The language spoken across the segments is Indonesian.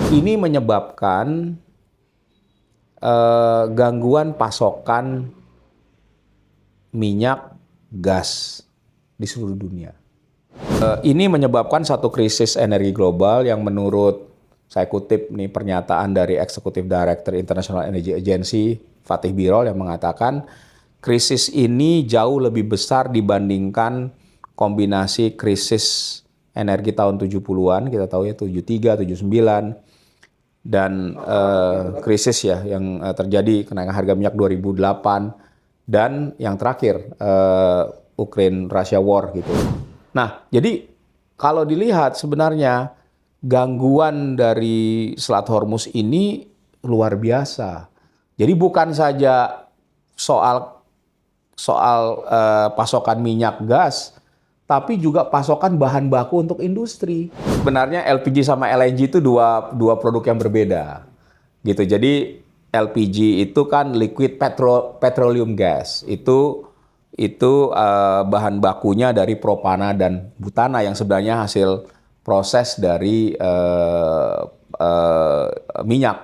Ini menyebabkan gangguan pasokan minyak, gas di seluruh dunia. Ini menyebabkan satu krisis energi global yang menurut, saya kutip nih pernyataan dari Executive Director International Energy Agency, Fatih Birol, yang mengatakan krisis ini jauh lebih besar dibandingkan kombinasi krisis energi tahun 70-an, kita tahu ya 73, 79, dan krisis ya yang terjadi kenaikan harga minyak 2008, dan yang terakhir Ukraine-Russia War gitu. Nah, jadi kalau dilihat sebenarnya gangguan dari Selat Hormuz ini luar biasa. Jadi bukan saja soal pasokan minyak gas, tapi juga pasokan bahan baku untuk industri. Sebenarnya LPG sama LNG itu dua produk yang berbeda, gitu. Jadi LPG itu kan liquid petroleum gas, itu bahan bakunya dari propana dan butana yang sebenarnya hasil proses dari minyak.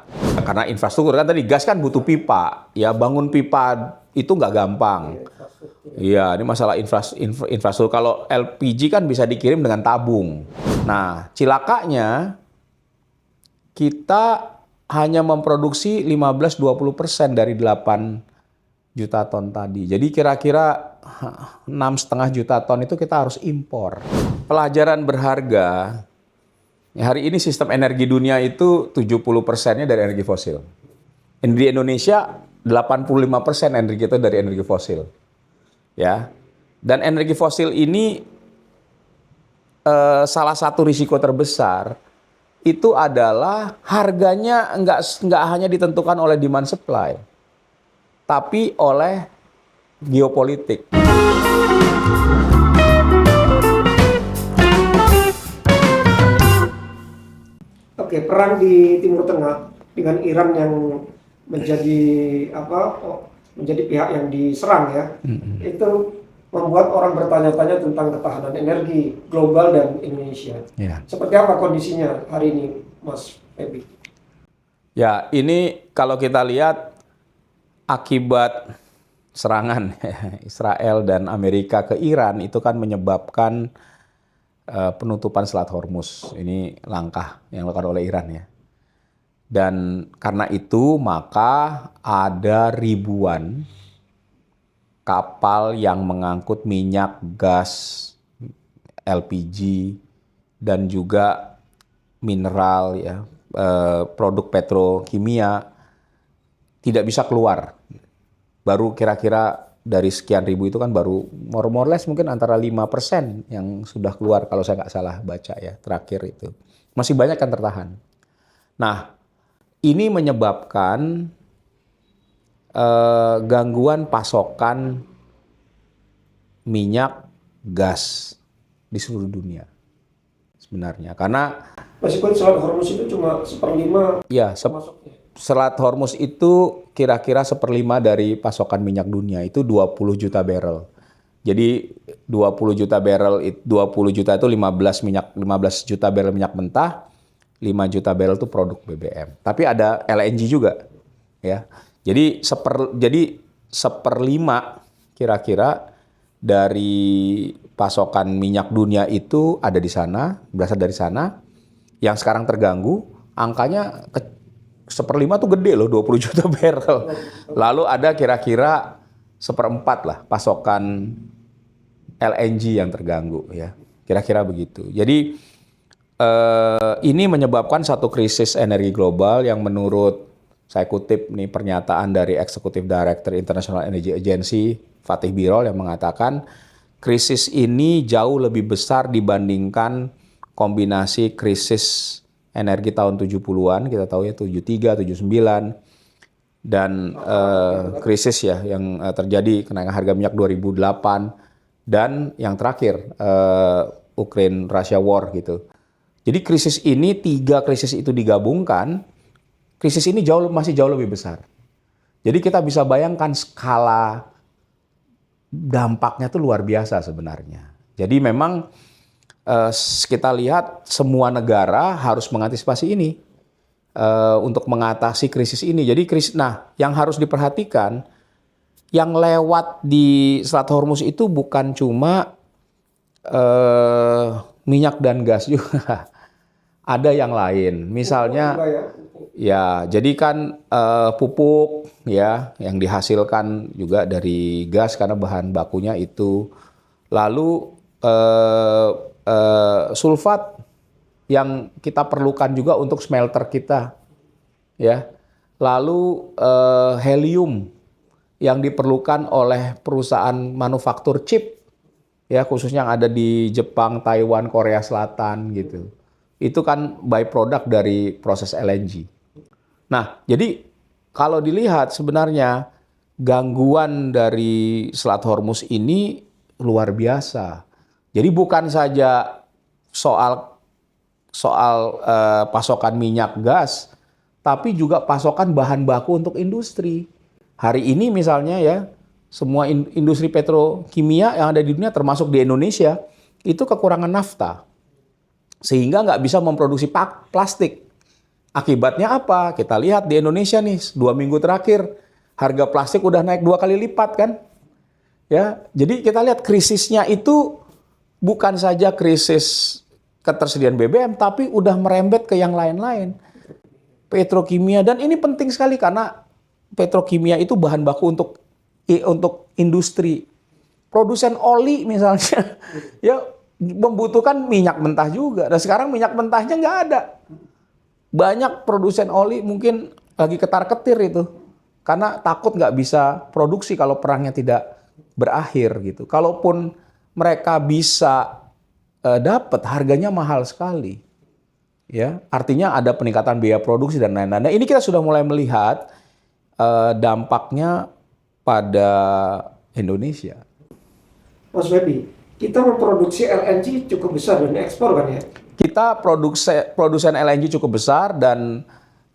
Karena infrastruktur kan tadi gas kan butuh pipa, ya bangun pipa itu nggak gampang. Iya, ini masalah infrastruktur. Kalau LPG kan bisa dikirim dengan tabung. Nah, cilakanya kita hanya memproduksi 15-20% dari 8 juta ton tadi. Jadi kira-kira 6,5 juta ton itu kita harus impor. Pelajaran berharga, hari ini sistem energi dunia itu 70%-nya dari energi fosil. Di Indonesia 85% energi kita dari energi fosil. Ya. Dan energi fosil ini salah satu risiko terbesar itu adalah harganya nggak hanya ditentukan oleh demand supply, tapi oleh geopolitik. Oke, perang di Timur Tengah dengan Iran yang menjadi menjadi pihak yang diserang ya, itu membuat orang bertanya-tanya tentang ketahanan energi global dan Indonesia. Ya. Seperti apa kondisinya hari ini, Mas Febi? Ya, ini kalau kita lihat akibat serangan Israel dan Amerika ke Iran itu kan menyebabkan penutupan Selat Hormuz. Ini langkah yang dilakukan oleh Iran ya. Dan karena itu maka ada ribuan kapal yang mengangkut minyak, gas, LPG, dan juga mineral ya, produk petrokimia tidak bisa keluar. Baru kira-kira dari sekian ribu itu kan baru more or less mungkin antara 5% yang sudah keluar kalau saya nggak salah baca ya terakhir itu. Masih banyak yang tertahan. Nah, ini menyebabkan gangguan pasokan minyak, gas di seluruh dunia sebenarnya. Karena meskipun Selat Hormuz itu cuma 1/5 ya, Selat Hormuz itu kira-kira 1/5 dari pasokan minyak dunia, itu 20 juta barrel. Jadi 20 juta barrel, 20 juta itu 15 juta barrel minyak mentah, 5 juta barrel itu produk BBM. Tapi ada LNG juga ya. Jadi 1/5 kira-kira dari pasokan minyak dunia itu ada di sana, berasal dari sana. Yang sekarang terganggu, angkanya 1/5 tuh gede loh, 20 juta barrel. Lalu ada kira-kira 1/4 lah pasokan LNG yang terganggu ya. Kira-kira begitu. Jadi ini menyebabkan satu krisis energi global yang menurut, saya kutip nih pernyataan dari Executive Director International Energy Agency, Fatih Birol, yang mengatakan krisis ini jauh lebih besar dibandingkan kombinasi krisis energi tahun 70-an, kita tahu ya 73, 79, dan krisis ya yang terjadi kenaikan harga minyak 2008, dan yang terakhir Ukraine-Russia War gitu. Jadi krisis ini, 3 krisis itu digabungkan, krisis ini masih jauh lebih besar. Jadi kita bisa bayangkan skala dampaknya tuh luar biasa sebenarnya. Jadi memang kita lihat semua negara harus mengantisipasi ini. untuk mengatasi krisis ini. Jadi yang harus diperhatikan, yang lewat di Selat Hormuz itu bukan cuma minyak dan gas juga, ada yang lain. Misalnya, ya, jadi kan pupuk ya yang dihasilkan juga dari gas karena bahan bakunya itu. Lalu sulfat yang kita perlukan juga untuk smelter kita, ya. Lalu helium yang diperlukan oleh perusahaan manufaktur chip, ya, khususnya yang ada di Jepang, Taiwan, Korea Selatan gitu. Itu kan byproduct dari proses LNG. Nah, jadi kalau dilihat sebenarnya gangguan dari Selat Hormuz ini luar biasa. Jadi bukan saja soal pasokan minyak gas, tapi juga pasokan bahan baku untuk industri. Hari ini misalnya ya, semua industri petrokimia yang ada di dunia termasuk di Indonesia itu kekurangan nafta. Sehingga nggak bisa memproduksi plastik. Akibatnya apa? Kita lihat di Indonesia nih, 2 minggu terakhir harga plastik udah naik 2 kali lipat kan? Ya, jadi kita lihat krisisnya itu bukan saja krisis ketersediaan BBM, tapi udah merembet ke yang lain-lain. Petrokimia, dan ini penting sekali karena petrokimia itu bahan baku untuk industri. Produsen oli misalnya, ya membutuhkan minyak mentah juga. Dan sekarang minyak mentahnya nggak ada. Banyak produsen oli mungkin lagi ketar-ketir itu. Karena takut nggak bisa produksi kalau perangnya tidak berakhir gitu. Kalaupun mereka bisa dapat, harganya mahal sekali. Ya, artinya ada peningkatan biaya produksi dan lain-lain. Nah, ini kita sudah mulai melihat dampaknya pada Indonesia. Mas Febi, kita memproduksi LNG cukup besar dan ekspor kan ya? Kita produsen LNG cukup besar dan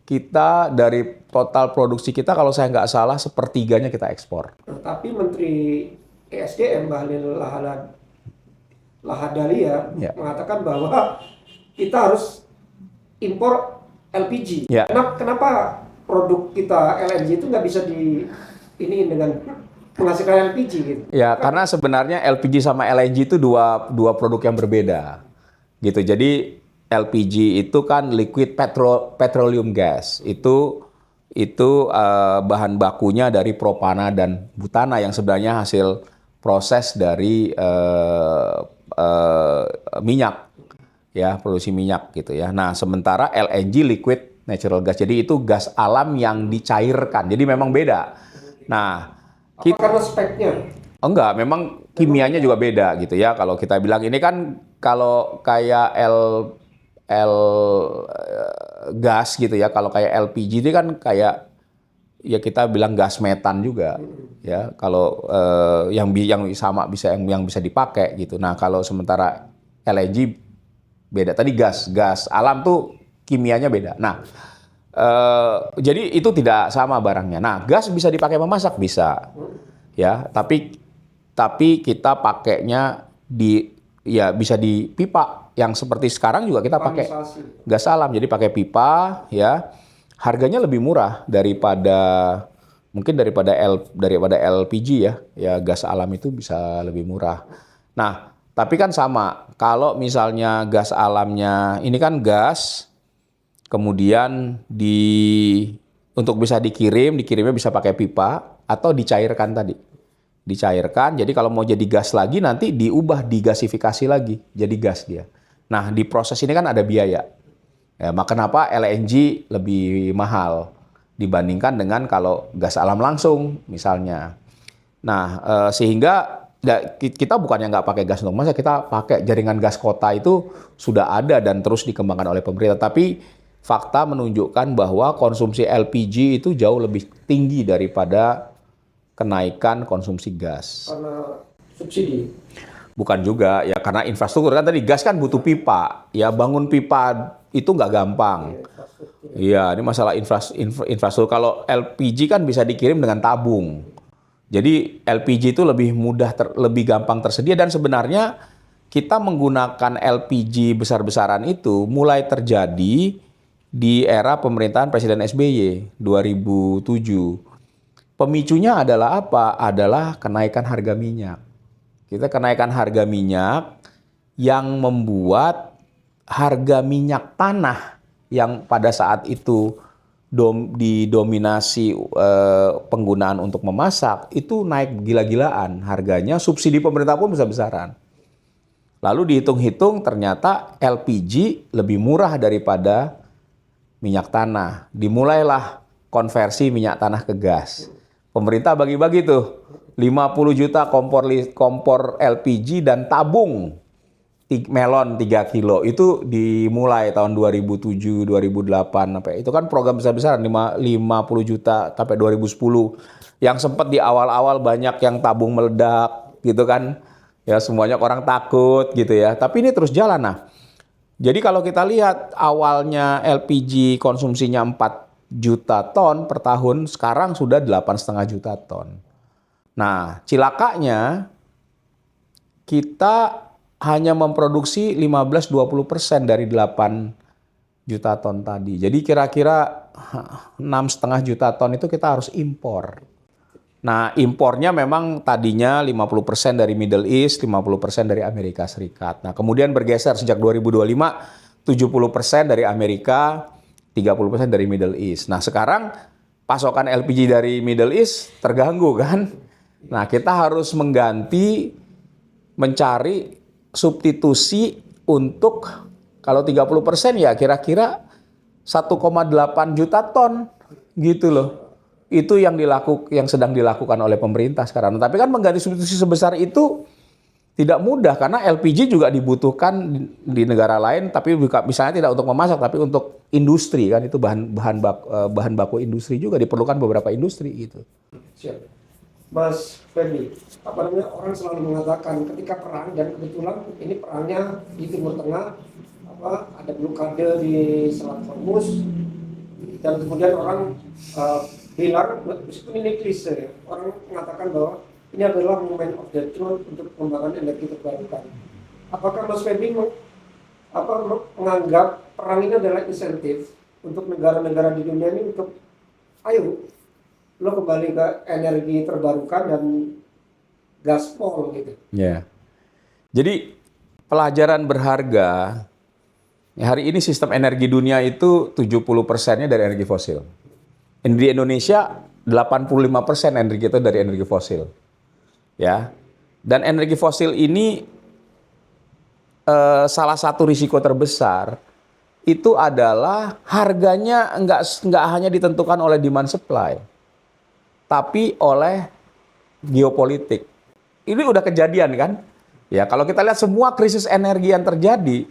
kita dari total produksi kita kalau saya nggak salah 1/3 kita ekspor. Nah, tapi Menteri ESDM Bahlil Lahadalia Ya. mengatakan bahwa kita harus impor LPG. Ya. Kenapa produk kita LNG itu nggak bisa dengan menghasilkan LPG gitu? Ya, karena sebenarnya LPG sama LNG itu dua produk yang berbeda. Gitu. Jadi LPG itu kan liquid petroleum gas. Itu bahan bakunya dari propana dan butana yang sebenarnya hasil proses dari minyak, ya, produksi minyak gitu ya. Nah, sementara LNG liquid natural gas, jadi itu gas alam yang dicairkan, jadi memang beda. Nah, karena speknya? enggak, memang kimianya juga beda gitu ya. Kalau kita bilang ini kan kalau kayak gas gitu ya, kalau kayak LPG ini kan kayak ya kita bilang gas metan juga ya, kalau yang sama bisa yang bisa dipakai gitu. Nah, kalau sementara LNG beda, tadi gas alam tuh kimianya beda. Nah, jadi itu tidak sama barangnya. Nah, gas bisa dipakai memasak, bisa ya, tapi kita pakainya bisa di pipa yang seperti sekarang juga kita pakai gas alam, jadi pakai pipa ya. Harganya lebih murah daripada LPG ya. Ya, gas alam itu bisa lebih murah. Nah, tapi kan sama. Kalau misalnya gas alamnya ini kan gas, kemudian untuk bisa dikirimnya bisa pakai pipa atau dicairkan tadi. Dicairkan. Jadi kalau mau jadi gas lagi nanti diubah, digasifikasi lagi jadi gas dia. Nah, di proses ini kan ada biaya. Ya, maka kenapa LNG lebih mahal dibandingkan dengan kalau gas alam langsung misalnya. Nah, sehingga kita bukannya nggak pakai gas untuk masak, kita pakai jaringan gas kota itu sudah ada dan terus dikembangkan oleh pemerintah. Tapi fakta menunjukkan bahwa konsumsi LPG itu jauh lebih tinggi daripada kenaikan konsumsi gas. Karena subsidi? Bukan juga, ya karena infrastruktur. Kan tadi gas kan butuh pipa. Ya, bangun pipa itu nggak gampang. Iya, ini masalah infrastruktur. Kalau LPG kan bisa dikirim dengan tabung. Jadi LPG itu lebih mudah, lebih gampang tersedia. Dan sebenarnya kita menggunakan LPG besar-besaran itu mulai terjadi di era pemerintahan Presiden SBY 2007. Pemicunya adalah apa? Adalah kenaikan harga minyak. Kita kenaikan harga minyak yang membuat harga minyak tanah yang pada saat itu didominasi penggunaan untuk memasak itu naik gila-gilaan. Harganya subsidi pemerintah pun besar-besaran. Lalu dihitung-hitung ternyata LPG lebih murah daripada minyak tanah. Dimulailah konversi minyak tanah ke gas. Pemerintah bagi-bagi tuh 50 juta kompor LPG dan tabung melon 3 kilo. Itu dimulai tahun 2007, 2008 sampai itu kan program besar-besaran 50 juta sampai 2010. Yang sempat di awal-awal banyak yang tabung meledak gitu kan. Ya semuanya orang takut gitu ya. Tapi ini terus jalan. Nah, jadi kalau kita lihat awalnya LPG konsumsinya 4 juta ton per tahun, sekarang sudah 8,5 juta ton. Nah, cilakanya kita hanya memproduksi 15-20% dari 8 juta ton tadi. Jadi kira-kira 6,5 juta ton itu kita harus impor. Nah, impornya memang tadinya 50% dari Middle East, 50% dari Amerika Serikat. Nah, kemudian bergeser sejak 2025, 70% dari Amerika, 30% dari Middle East. Nah, sekarang pasokan LPG dari Middle East terganggu kan? Nah, kita harus mencari substitusi untuk kalau 30% ya kira-kira 1,8 juta ton gitu loh. Itu yang sedang dilakukan oleh pemerintah sekarang. Tapi kan mengganti substitusi sebesar itu tidak mudah karena LPG juga dibutuhkan di negara lain, tapi misalnya tidak untuk memasak, tapi untuk industri kan itu bahan baku industri juga diperlukan beberapa industri gitu. Siap. Mas Ferdi, apa namanya orang selalu mengatakan ketika perang dan kebetulan ini perangnya di Timur Tengah, ada blokade di Selat Hormuz dan kemudian orang bilang meskipun ini klise, orang mengatakan bahwa ini adalah moment of the truth untuk pengembangan energi terbarukan. Apakah Mas Ferdi menganggap perang ini adalah insentif untuk negara-negara di dunia ini untuk ayo lo kembali ke energi terbarukan dan gaspol gitu? Ya. Jadi pelajaran berharga. Hari ini sistem energi dunia itu 70%-nya dari energi fosil. Di Indonesia 85% energi itu dari energi fosil. Ya, dan energi fosil ini salah satu risiko terbesar itu adalah harganya nggak hanya ditentukan oleh demand supply, tapi oleh geopolitik. Ini udah kejadian kan? Ya, kalau kita lihat semua krisis energi yang terjadi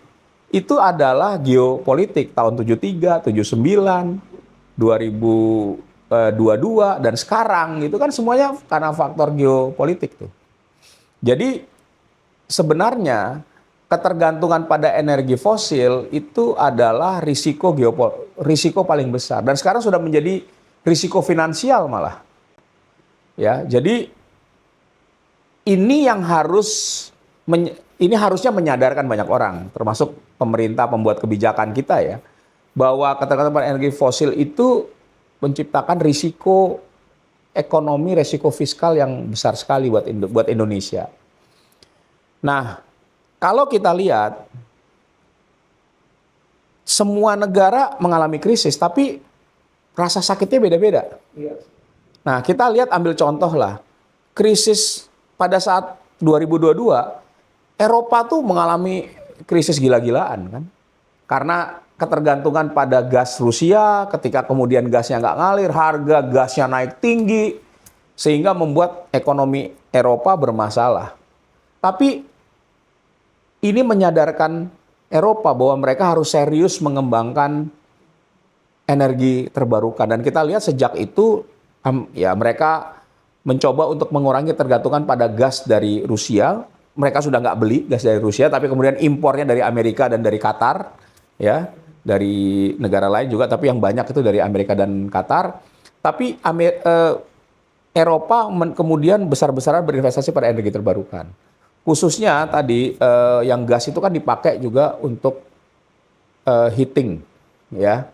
itu adalah geopolitik tahun 73, 79, 2022 dan sekarang itu kan semuanya karena faktor geopolitik tuh. Jadi sebenarnya ketergantungan pada energi fosil itu adalah risiko paling besar dan sekarang sudah menjadi risiko finansial malah. Ya, jadi ini yang harusnya menyadarkan banyak orang, termasuk pemerintah pembuat kebijakan kita ya, bahwa ketergantungan pada energi fosil itu menciptakan risiko ekonomi, risiko fiskal yang besar sekali buat Indonesia. Nah, kalau kita lihat semua negara mengalami krisis, tapi rasa sakitnya beda-beda. Nah, kita lihat ambil contoh lah, krisis pada saat 2022, Eropa tuh mengalami krisis gila-gilaan kan, karena ketergantungan pada gas Rusia, ketika kemudian gasnya nggak ngalir, harga gasnya naik tinggi, sehingga membuat ekonomi Eropa bermasalah. Tapi ini menyadarkan Eropa bahwa mereka harus serius mengembangkan energi terbarukan. Dan kita lihat sejak itu, ya mereka mencoba untuk mengurangi ketergantungan pada gas dari Rusia. Mereka sudah nggak beli gas dari Rusia, tapi kemudian impornya dari Amerika dan dari Qatar, ya. Dari negara lain juga, tapi yang banyak itu dari Amerika dan Qatar. Tapi Eropa kemudian besar-besaran berinvestasi pada energi terbarukan. Khususnya tadi yang gas itu kan dipakai juga untuk heating, ya.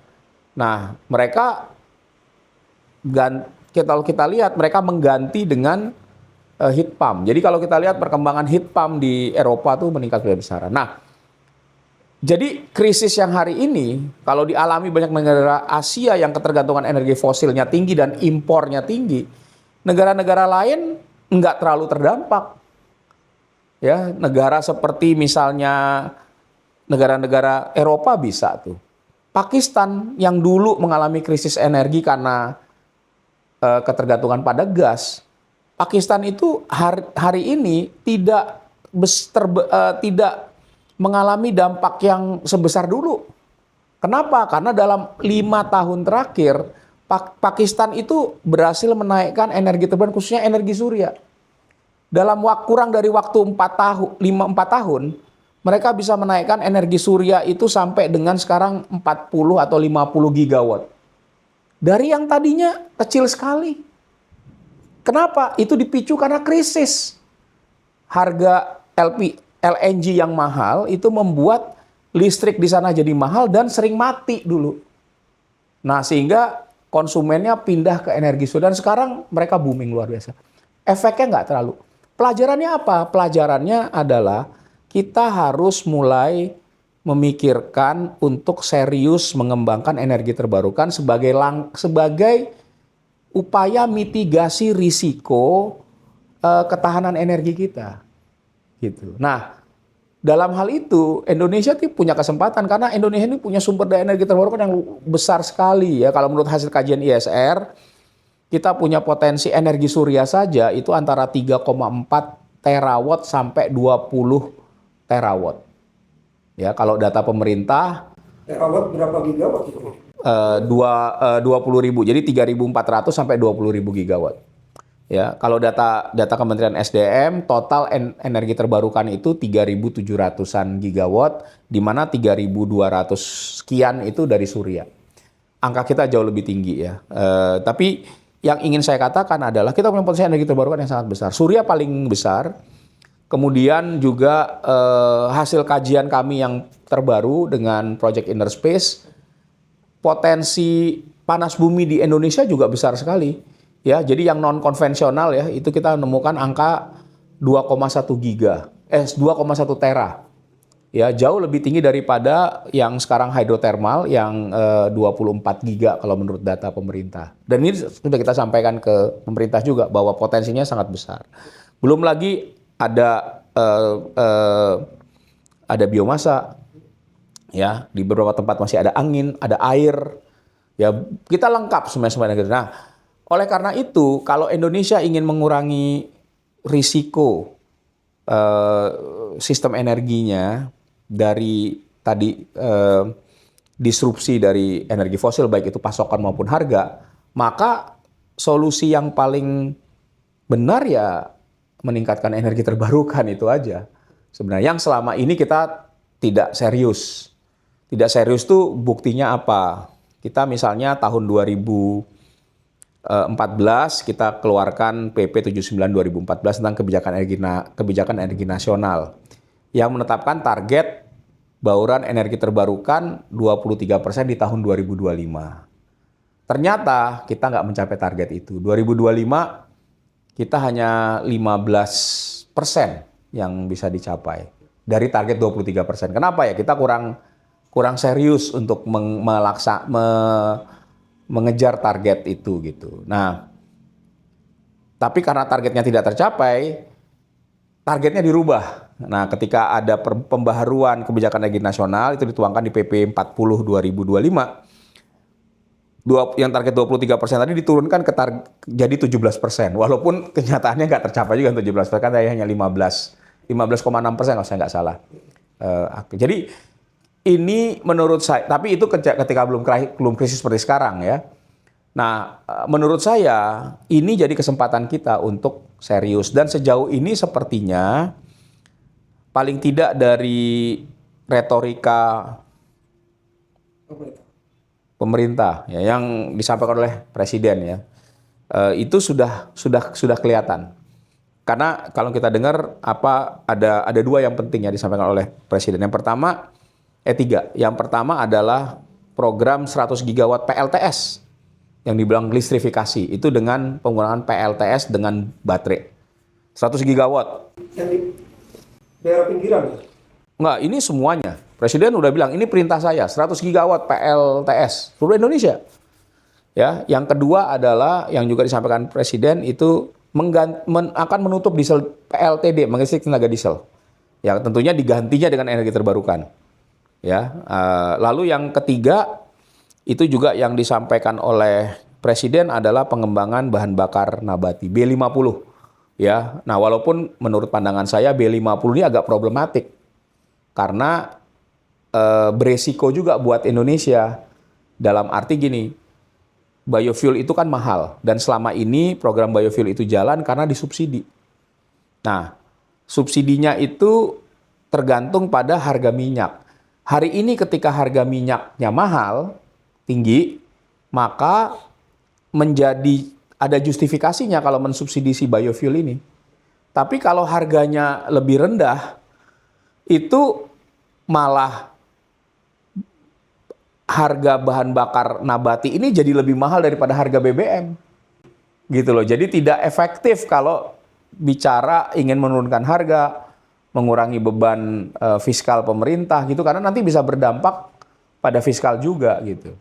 Nah, mereka kalau kita lihat mereka mengganti dengan heat pump. Jadi kalau kita lihat perkembangan heat pump di Eropa tuh meningkat besar-besaran. Nah, jadi krisis yang hari ini kalau dialami banyak negara Asia yang ketergantungan energi fosilnya tinggi dan impornya tinggi, negara-negara lain nggak terlalu terdampak. Ya, negara seperti misalnya negara-negara Eropa bisa tuh. Pakistan yang dulu mengalami krisis energi karena ketergantungan pada gas, Pakistan itu hari ini tidak mengalami dampak yang sebesar dulu. Kenapa? Karena dalam 5 tahun terakhir Pakistan itu berhasil menaikkan energi terbarukan khususnya energi surya. Dalam kurang dari waktu 4 tahun, mereka bisa menaikkan energi surya itu sampai dengan sekarang 40 atau 50 gigawatt. Dari yang tadinya kecil sekali. Kenapa? Itu dipicu karena krisis. Harga LNG yang mahal itu membuat listrik di sana jadi mahal dan sering mati dulu. Nah, sehingga konsumennya pindah ke energi surya dan sekarang mereka booming luar biasa. Efeknya nggak terlalu. Pelajarannya apa? Pelajarannya adalah kita harus mulai memikirkan untuk serius mengembangkan energi terbarukan sebagai upaya mitigasi risiko ketahanan energi kita. Gitu. Nah, dalam hal itu Indonesia punya kesempatan karena Indonesia ini punya sumber daya energi terbarukan yang besar sekali ya. Kalau menurut hasil kajian ISR, kita punya potensi energi surya saja itu antara 3,4 terawatt sampai 20 terawatt. Ya, kalau data pemerintah Terawatt berapa gigawatt itu? 20.000. Jadi 3.400 sampai 20.000 gigawatt. Ya, kalau data Kementerian SDM total energi terbarukan itu 3.700-an gigawatt, di mana 3.200 sekian itu dari surya. Angka kita jauh lebih tinggi ya. Tapi yang ingin saya katakan adalah kita punya potensi energi terbarukan yang sangat besar. Surya paling besar. Kemudian juga hasil kajian kami yang terbaru dengan Project Inner Space, potensi panas bumi di Indonesia juga besar sekali. Ya, jadi yang non konvensional ya, itu kita menemukan angka 2,1 tera. Ya, jauh lebih tinggi daripada yang sekarang hidrotermal yang 24 giga kalau menurut data pemerintah. Dan ini sudah kita sampaikan ke pemerintah juga bahwa potensinya sangat besar. Belum lagi ada biomasa. Ya, di beberapa tempat masih ada angin, ada air. Ya, kita lengkap semuanya gitu. Nah, oleh karena itu, kalau Indonesia ingin mengurangi risiko sistem energinya dari tadi disrupsi dari energi fosil baik itu pasokan maupun harga, maka solusi yang paling benar ya meningkatkan energi terbarukan itu aja. Sebenarnya yang selama ini kita tidak serius. Tidak serius tuh buktinya apa? Kita misalnya tahun 2014 kita keluarkan PP 79 2014 tentang kebijakan energi nasional yang menetapkan target bauran energi terbarukan 23% di tahun 2025. Ternyata kita nggak mencapai target itu. 2025 kita hanya 15% yang bisa dicapai dari target 23%. Kenapa ya? Kita kurang serius untuk mengejar target itu gitu. Nah, tapi karena targetnya tidak tercapai, targetnya dirubah. Nah, ketika ada pembaharuan kebijakan energi nasional itu dituangkan di PP 40 2025. Yang target 23% tadi diturunkan jadi 17%. Walaupun kenyataannya nggak tercapai juga 17%, kan hanya 15,6% kalau saya nggak salah. Jadi ini menurut saya, tapi itu ketika belum krisis seperti sekarang ya. Nah, menurut saya ini jadi kesempatan kita untuk serius. Dan sejauh ini sepertinya paling tidak dari retorika pemerintah ya, yang disampaikan oleh Presiden ya, itu sudah kelihatan. Karena kalau kita dengar ada 2 yang penting yang disampaikan oleh Presiden. Yang pertama, tiga. Yang pertama adalah program 100 gigawatt PLTS yang dibilang listrifikasi. Itu dengan penggunaan PLTS dengan baterai. 100 gigawatt. Yang di daerah pinggiran ya? Enggak, ini semuanya. Presiden udah bilang, ini perintah saya, 100 gigawatt PLTS seluruh Indonesia. Ya, yang kedua adalah yang juga disampaikan Presiden itu akan menutup diesel PLTD, mengisi tenaga diesel. Ya, tentunya digantinya dengan energi terbarukan. Ya, lalu yang ketiga itu juga yang disampaikan oleh Presiden adalah pengembangan bahan bakar nabati B50. Ya, nah walaupun menurut pandangan saya B50 ini agak problematik karena beresiko juga buat Indonesia. Dalam arti gini, biofuel itu kan mahal dan selama ini program biofuel itu jalan karena disubsidi. Nah, subsidinya itu tergantung pada harga minyak. Hari ini ketika harga minyaknya mahal, tinggi, maka menjadi ada justifikasinya kalau mensubsidi si biofuel ini. Tapi kalau harganya lebih rendah, itu malah harga bahan bakar nabati ini jadi lebih mahal daripada harga BBM. Gitu loh. Jadi tidak efektif kalau bicara ingin menurunkan harga, mengurangi beban fiskal pemerintah gitu, karena nanti bisa berdampak pada fiskal juga gitu.